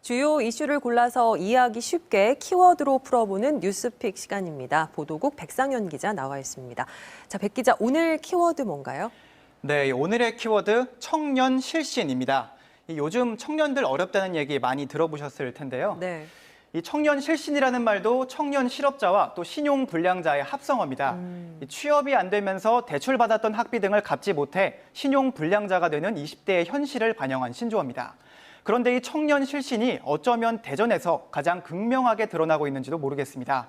주요 이슈를 골라서 이해하기 쉽게 키워드로 풀어보는 뉴스픽 시간입니다. 보도국 백상현 기자 나와 있습니다. 자, 백 기자, 오늘 키워드 뭔가요? 네, 오늘의 키워드 청년 실신입니다. 요즘 청년들 어렵다는 얘기 많이 들어보셨을 텐데요. 네. 이 청년 실신이라는 말도 청년 실업자와 또 신용 불량자의 합성어입니다. 취업이 안 되면서 대출받았던 학비 등을 갚지 못해 신용 불량자가 되는 20대의 현실을 반영한 신조어입니다. 그런데 이 청년 실신이 어쩌면 대전에서 가장 극명하게 드러나고 있는지도 모르겠습니다.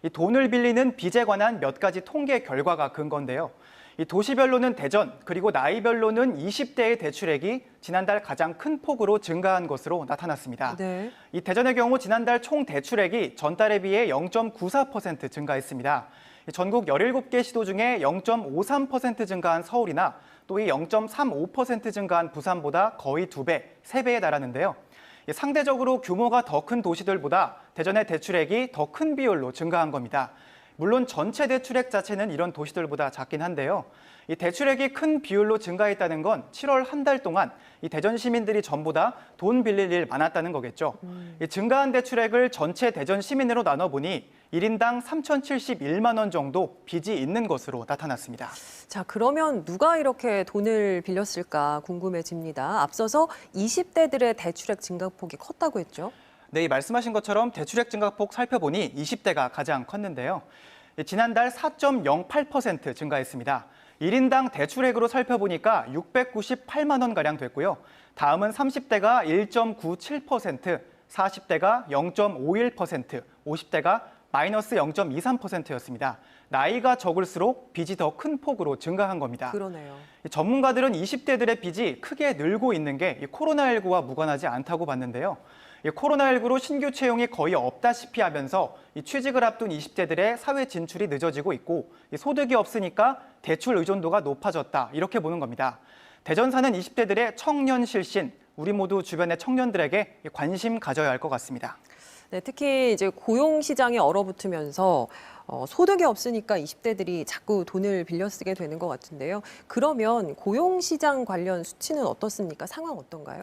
이 돈을 빌리는 빚에 관한 몇 가지 통계 결과가 근거인데요. 이 도시별로는 대전, 그리고 나이별로는 20대의 대출액이 지난달 가장 큰 폭으로 증가한 것으로 나타났습니다. 네. 이 대전의 경우 지난달 총 대출액이 전달에 비해 0.94% 증가했습니다. 전국 17개 시도 중에 0.53% 증가한 서울이나 또 이 0.35% 증가한 부산보다 거의 2배, 3배에 달하는데요. 상대적으로 규모가 더 큰 도시들보다 대전의 대출액이 더 큰 비율로 증가한 겁니다. 물론 전체 대출액 자체는 이런 도시들보다 작긴 한데요. 이 대출액이 큰 비율로 증가했다는 건 7월 한 달 동안 이 대전 시민들이 전부 다 돈 빌릴 일 많았다는 거겠죠. 이 증가한 대출액을 전체 대전 시민으로 나눠보니 1인당 3,071만 원 정도 빚이 있는 것으로 나타났습니다. 자, 그러면 누가 이렇게 돈을 빌렸을까 궁금해집니다. 앞서서 20대들의 대출액 증가폭이 컸다고 했죠? 네, 말씀하신 것처럼 대출액 증가폭 살펴보니 20대가 가장 컸는데요. 지난달 4.08% 증가했습니다. 1인당 대출액으로 살펴보니까 698만 원가량 됐고요. 다음은 30대가 1.97%, 40대가 0.51%, 50대가 마이너스 0.23%였습니다. 나이가 적을수록 빚이 더 큰 폭으로 증가한 겁니다. 그러네요. 전문가들은 20대들의 빚이 크게 늘고 있는 게 코로나19와 무관하지 않다고 봤는데요. 코로나19로 신규 채용이 거의 없다시피 하면서 취직을 앞둔 20대들의 사회 진출이 늦어지고 있고 소득이 없으니까 대출 의존도가 높아졌다 이렇게 보는 겁니다. 대전 사는 20대들의 청년 실신, 우리 모두 주변의 청년들에게 관심 가져야 할 것 같습니다. 네, 특히 이제 고용 시장이 얼어붙으면서 소득이 없으니까 20대들이 자꾸 돈을 빌려 쓰게 되는 것 같은데요. 그러면 고용 시장 관련 수치는 어떻습니까? 상황 어떤가요?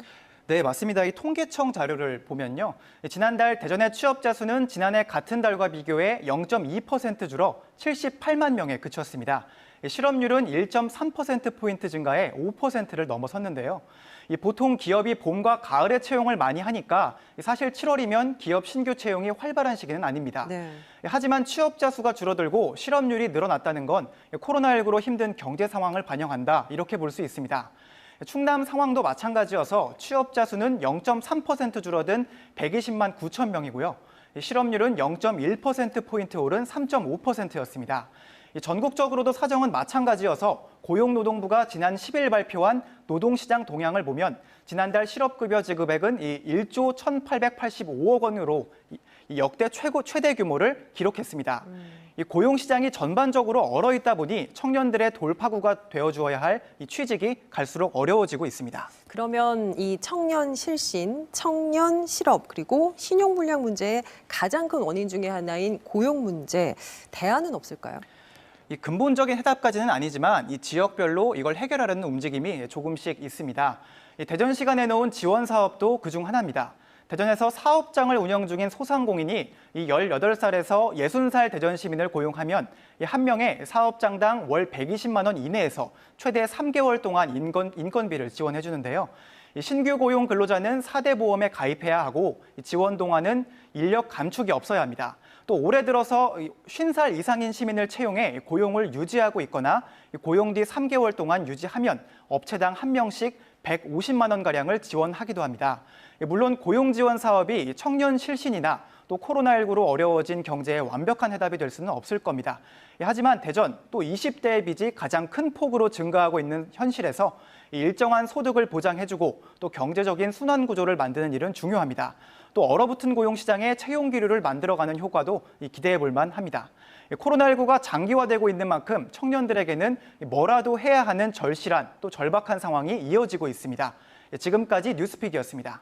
네, 맞습니다. 이 통계청 자료를 보면요. 지난달 대전의 취업자 수는 지난해 같은 달과 비교해 0.2% 줄어 78만 명에 그쳤습니다. 실업률은 1.3%포인트 증가해 5%를 넘어섰는데요. 보통 기업이 봄과 가을에 채용을 많이 하니까 사실 7월이면 기업 신규 채용이 활발한 시기는 아닙니다. 네. 하지만 취업자 수가 줄어들고 실업률이 늘어났다는 건 코로나19로 힘든 경제 상황을 반영한다 이렇게 볼 수 있습니다. 충남 상황도 마찬가지여서 취업자 수는 0.3% 줄어든 120만 9천 명이고요. 실업률은 0.1%포인트 오른 3.5%였습니다. 전국적으로도 사정은 마찬가지여서 고용노동부가 지난 10일 발표한 노동시장 동향을 보면 지난달 실업급여 지급액은 1조 1,885억 원으로 역대 최대 규모를 기록했습니다. 고용시장이 전반적으로 얼어있다 보니 청년들의 돌파구가 되어주어야 할 취직이 갈수록 어려워지고 있습니다. 그러면 이 청년 실신, 청년 실업, 그리고 신용불량 문제의 가장 큰 원인 중에 하나인 고용 문제, 대안은 없을까요? 이 근본적인 해답까지는 아니지만 이 지역별로 이걸 해결하려는 움직임이 조금씩 있습니다. 대전시가 내놓은 지원 사업도 그중 하나입니다. 대전에서 사업장을 운영 중인 소상공인이 이 18살에서 60살 대전 시민을 고용하면 한 명의 사업장당 월 120만 원 이내에서 최대 3개월 동안 인건비를 지원해 주는데요. 신규 고용 근로자는 4대 보험에 가입해야 하고 지원 동안은 인력 감축이 없어야 합니다. 또 올해 들어서 50살 이상인 시민을 채용해 고용을 유지하고 있거나 고용 뒤 3개월 동안 유지하면 업체당 한 명씩 150만 원가량을 지원하기도 합니다. 물론 고용 지원 사업이 청년 실신이나 또 코로나19로 어려워진 경제에 완벽한 해답이 될 수는 없을 겁니다. 하지만 대전 또 20대의 빚이 가장 큰 폭으로 증가하고 있는 현실에서 일정한 소득을 보장해주고 또 경제적인 순환 구조를 만드는 일은 중요합니다. 또 얼어붙은 고용 시장에 채용 기류를 만들어가는 효과도 기대해 볼 만합니다. 코로나19가 장기화되고 있는 만큼 청년들에게는 뭐라도 해야 하는 절실한 또 절박한 상황이 이어지고 있습니다. 지금까지 뉴스픽이었습니다.